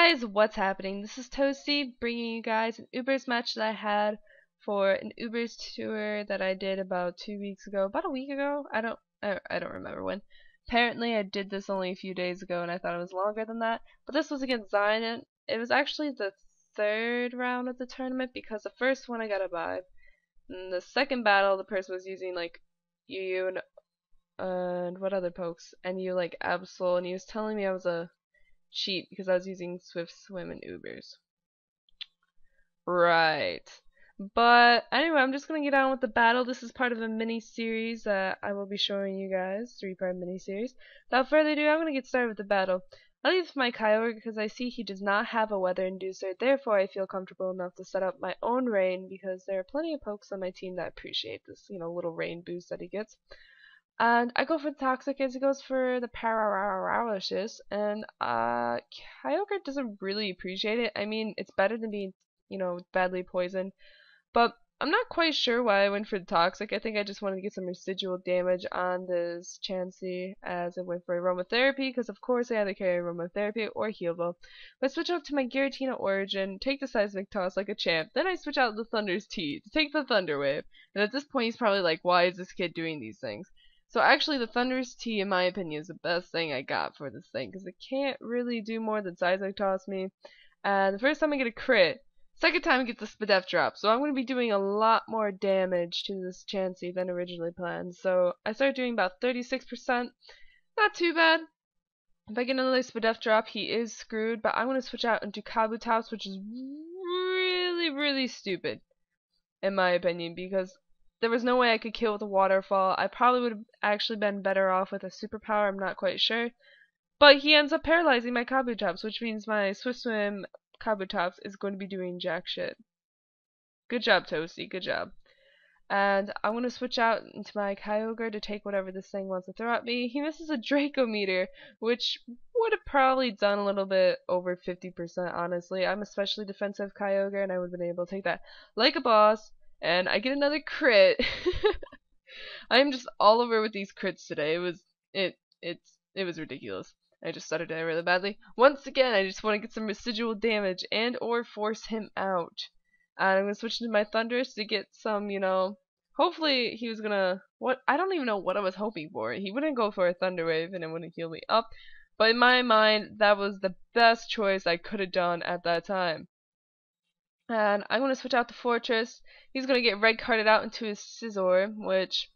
guys, what's happening? This is Toasty bringing you guys an Ubers match that I had for an Ubers tour that I did about 2 weeks ago, about a week ago. I don't remember when. Apparently, I did this only a few days ago, and I thought it was longer than that. But this was against Zion, and it was actually the third round of the tournament because the first one I got a vibe. And the second battle, the person was using like UU and what other pokes, and you like Absol, and he was telling me I was a cheat because I was using Swift Swim and Ubers. Right. But anyway, I'm just gonna get on with the battle. This is part of a mini series that I will be showing you guys, 3-part mini series. Without further ado, I'm gonna get started with the battle. I leave my Kyogre because I see he does not have a weather inducer, therefore I feel comfortable enough to set up my own rain because there are plenty of pokes on my team that appreciate this, little rain boost that he gets. And I go for the Toxic as he goes for the Paralysis, and Kyogre doesn't really appreciate it. I mean, it's better than being, badly poisoned, but I'm not quite sure why I went for the Toxic. I think I just wanted to get some residual damage on this Chansey as I went for Aromatherapy, because of course I either carry Aromatherapy or Heal Bell. But I switch up to my Giratina Origin, take the Seismic Toss like a champ, then I switch out the Thunder's Tea to take the Thunder Wave, and at this point he's probably like, why is this kid doing these things? So actually the Thunder's Tea, in my opinion, is the best thing I got for this thing, because it can't really do more than Seismic Toss me. And the first time I get a crit, second time I get the Spadef drop, so I'm going to be doing a lot more damage to this Chansey than originally planned. So I start doing about 36%, not too bad. If I get another Spadef drop, he is screwed, but I'm going to switch out into Kabutops, which is really, really stupid, in my opinion, because there was no way I could kill with a waterfall. I probably would have actually been better off with a superpower, I'm not quite sure. But he ends up paralyzing my Kabutops, which means my Swift Swim Kabutops is going to be doing jack shit. Good job, Toasty, good job. And I'm going to switch out into my Kyogre to take whatever this thing wants to throw at me. He misses a Draco Meteor, which would have probably done a little bit over 50%, honestly. I'm especially defensive Kyogre, and I would have been able to take that like a boss. And I get another crit. I am just all over with these crits today. It was ridiculous. I just stuttered it really badly. Once again, I just want to get some residual damage and or force him out. And I'm gonna switch into my Thunderous to get some, hopefully he was gonna I don't even know what I was hoping for. He wouldn't go for a Thunder Wave and it wouldn't heal me up. But in my mind, that was the best choice I could have done at that time. And I'm going to switch out the Fortress. He's going to get red carded out into his Scizor, which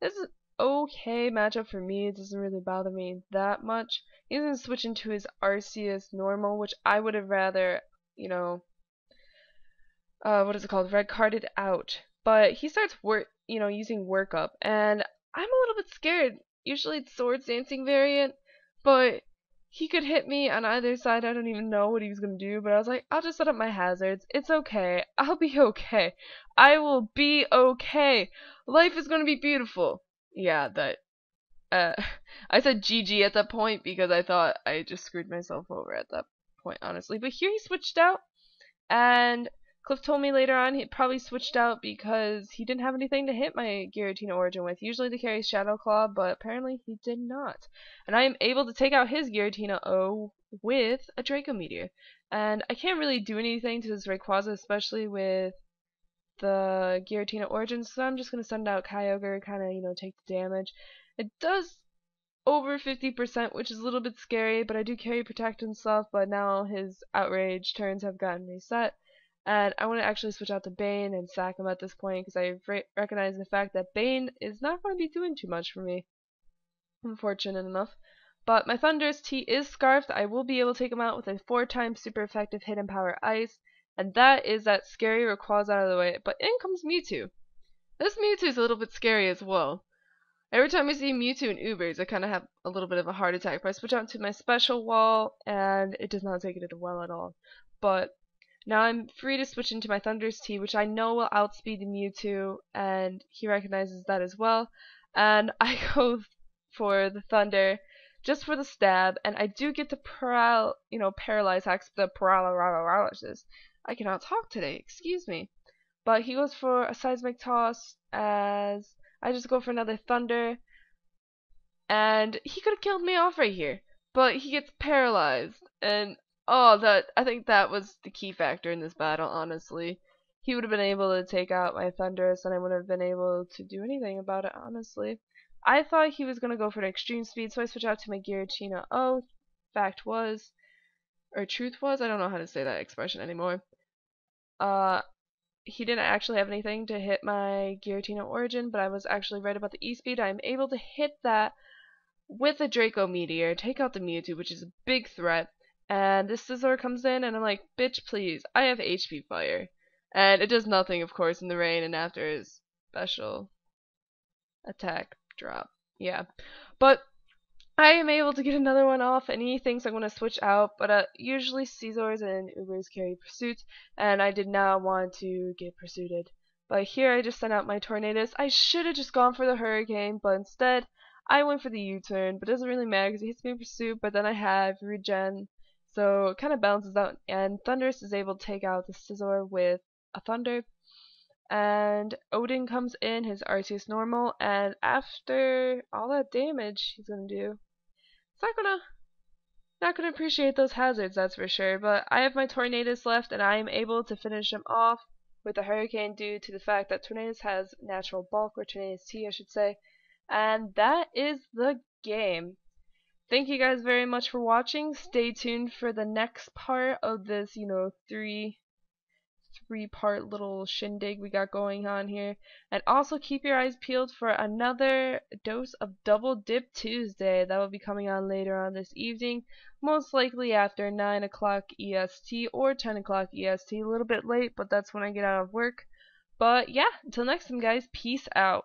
is an okay matchup for me. It doesn't really bother me that much. He's going to switch into his Arceus Normal, which I would have rather, what is it called? Red carded out. But he starts using Work Up, and I'm a little bit scared. Usually it's Swords Dancing variant, but he could hit me on either side. I don't even know what he was going to do, but I was like, I'll just set up my hazards. It's okay. I'll be okay. I will be okay. Life is going to be beautiful. Yeah, I said GG at that point because I thought I just screwed myself over at that point, honestly. But here he switched out, and Cliff told me later on he probably switched out because he didn't have anything to hit my Giratina Origin with. Usually they carry Shadow Claw, but apparently he did not. And I am able to take out his Giratina O with a Draco Meteor. And I can't really do anything to this Rayquaza, especially with the Giratina Origin, so I'm just going to send out Kyogre, kind of, take the damage. It does over 50%, which is a little bit scary, but I do carry Protect and stuff, but now his Outrage turns have gotten reset. And I want to actually switch out to Bane and sack him at this point because I recognize the fact that Bane is not going to be doing too much for me, unfortunate enough. But my Thunderous Tea is Scarfed. I will be able to take him out with a 4-time super effective Hidden Power Ice, and that is that scary Rayquaza out of the way. But in comes Mewtwo. This Mewtwo is a little bit scary as well. Every time I see Mewtwo in Ubers, I kind of have a little bit of a heart attack. But I switch out to my Special Wall, and it does not take it well at all. But now I'm free to switch into my Thunderous Tea, which I know will outspeed the Mewtwo, and he recognizes that as well. And I go for the Thunder, just for the stab, and I do get the Paralyze Hacks, the Paralysis. I cannot talk today, excuse me. But he goes for a Seismic Toss, as I just go for another Thunder, and he could have killed me off right here, but he gets paralyzed, and Oh, that I think that was the key factor in this battle, honestly. He would have been able to take out my Thunderous, and I wouldn't have been able to do anything about it, honestly. I thought he was gonna go for an extreme speed, so I switched out to my Giratina. Oh, fact was, or truth was, I don't know how to say that expression anymore. Uh, he didn't actually have anything to hit my Giratina Origin, but I was actually right about the E-Speed. I'm able to hit that with a Draco Meteor, take out the Mewtwo, which is a big threat. And this Scizor comes in, and I'm like, bitch, please, I have HP Fire. And it does nothing, of course, in the rain and after his special attack drop. Yeah. But I am able to get another one off, and he thinks I'm going to switch out, but usually Scizors and Ubers carry Pursuit, and I did not want to get Pursuited. But here I just sent out my Tornadus. I should have just gone for the Hurricane, but instead I went for the U-turn, but it doesn't really matter because he hits me in Pursuit, but then I have Regen, so it kind of balances out, and Thundurus is able to take out the Scizor with a Thunder. And Odin comes in, his Arceus normal, and after all that damage he's gonna do, it's not gonna appreciate those hazards, that's for sure. But I have my Tornadus left, and I am able to finish him off with a Hurricane due to the fact that Tornadus has natural bulk, or Tornadus T, I should say. And that is the game. Thank you guys very much for watching. Stay tuned for the next part of this, three-part little shindig we got going on here. And also keep your eyes peeled for another dose of Double Dip Tuesday. That will be coming on later on this evening, most likely after 9 o'clock EST or 10 o'clock EST. A little bit late, but that's when I get out of work. But yeah, until next time, guys, peace out.